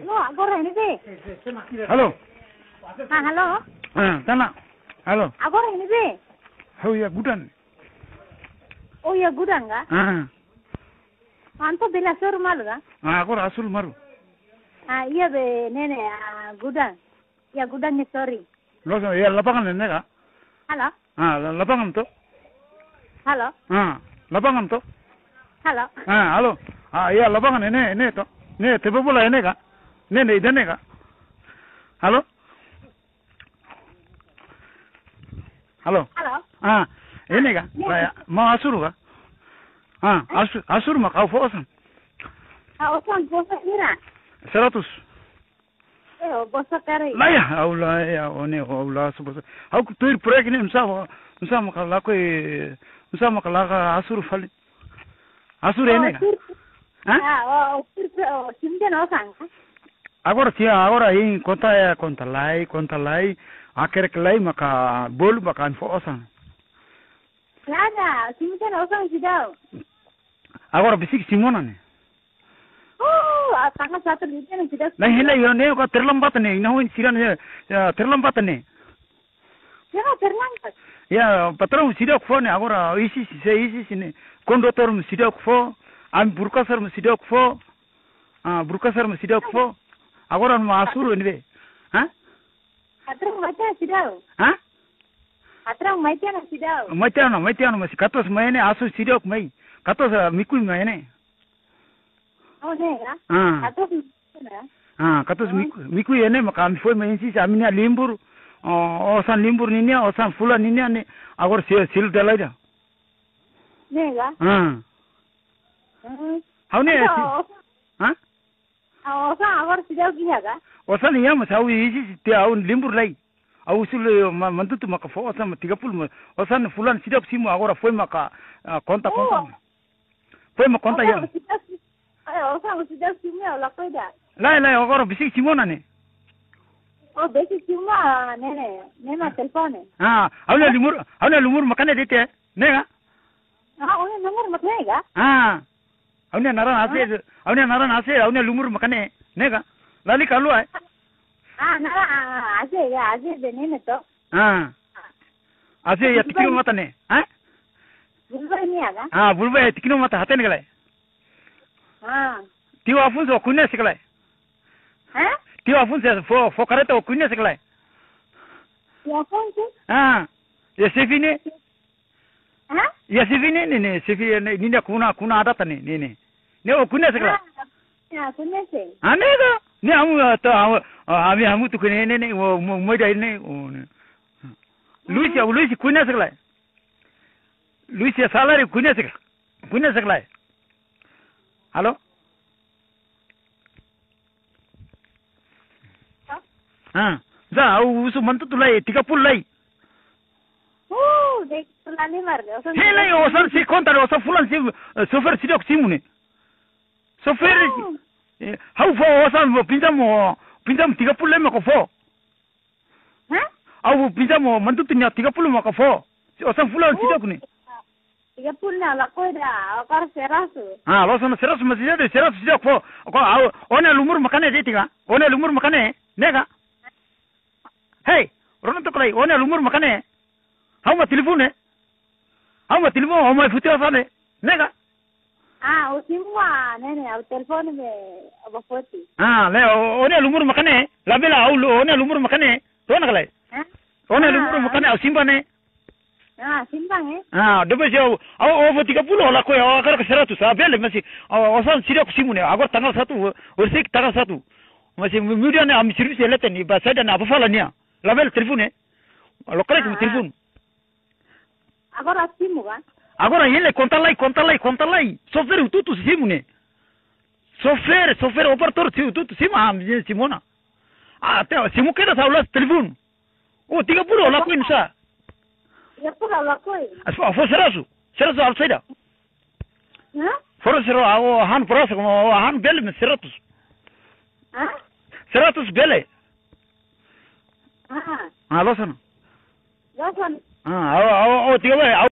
No, agora ini deh. Halo. Halo. Tana. Halo. Agora ini deh. Oh ya gudan. Oh ya gudan ga? Anto bela sur malu ga? Agora asul maru. Iya be nene gudan. Ya gudan ni sorry. Lo ya lapangan nene ga? Halo. Lapangan to. Halo. Lapangan to. Halo. Halo. Ya lapangan nene to. Ne tebe bola nene ga? Nene idane ga? Halo. Halo. Halo. Ini ga? Mau asur ga? Asur mah kau fosan. Osan bosa ira. 100. Bosa kare. Lah ya, Allah ya, one Allah subhanahu. Aku tuir proyek ini nusa makala ko nusa makala asur fali. Asur ini ga? Simden osan. Agora in conta lai, akhir kelai maka bolu maka info osan. Nada, simden osan sidau. Agora bisik Simona ne. Tanggal 1 Juni sidau. Nah hela yo ne ko terlambat ne, nahu siran terlambat ne. Ya terlambat. Ya patrão sidau phone agora isi ne. Condutor sidau phone, am burkasar sidau phone. Burkasar sidau phone. Agora no asuru ne. Atrang macam sidau. Atrang macam sidau. Macam masih katos maine asu sidau mai. Katos mikui maine. Oh nega. Katos mikui. Katos mikui ene maka am foi mai si amina limbur. Osan limbur ninya, osan fula ninya ne. Agora sil dalai da. Nega. How ne? Osan agora sidau kihaga. Osan iya mas au isi ti au limbur lai. Au sul mantutu maka fo osan 30 osan fulan sidau simu agora foi maka konta. Foi ma konta ya. Osan sidau simu la koida. Lai agora bisik simona ne. Oh besi simu nene telefone. Auna lumur makane dete. Nega? Auna lumur makane ga? Auna naran ase, auna lumur makane. Nega? Lali kalu ai. Nara ase de nene to. Ase ya tikino mata ne. Bulba ni aga? Bulba tikino mata haten galai. Tio afunso kunya sekalai. Tio afunso fo kareta kunya sekalai. Tio afunso? Ya sefine. Ya sefine ne sefine ninya kuna ada tane ne. Ne o kunya sekalai. Ya kunya se. Nega. Ne amu tu kene ne mo dai ne. Luis kunya sekalai. Luis ya salary kunya sekalai. Halo? Za au usu mantu tulai 30 lai. Dek tulani marga. Hele osan si konta osan fulan si sofer sidok simune. Sofer hau fo osan pinjam 30 lai mako fo. Au pinjam mantu tunya 30 mako fo. Osan fulan sidok ne. 30 na la koida akar serasu. Lo sana serasu masih ada serasu sidok fo. Ko au ona lumur makane detiga. Ona lumur makane nega. Hey, orang tu kelai, orang lumur makane. Hau ma telefon ne? Hau ma futia sana, nega? Usimwa nene, au telefon me abafoti. Le, orang lumur makane, labela au orang lumur makane, tu nak kelai? Orang lumur makane, au simba ne? Simba ne? Depan siapa? Au 30 lah kau, agar ke 100, beli masih. Osan siapa simu ne? Agar tanggal 1, ursik tanggal 1. Masih kemudian am service eleten ni, bahasa dan apa falah ni? Label telefon ne? Lokal itu telefon. Agora simu kan? Agora ele conta lai. Software tutu simu ne. Software operator tutu simu simona. Simu kena saulas telefon. 30 lah kau insa. 30 lah kau. Apa serasu outside. Serasu han proses han beli 100. 100 beli. Lo sana. 3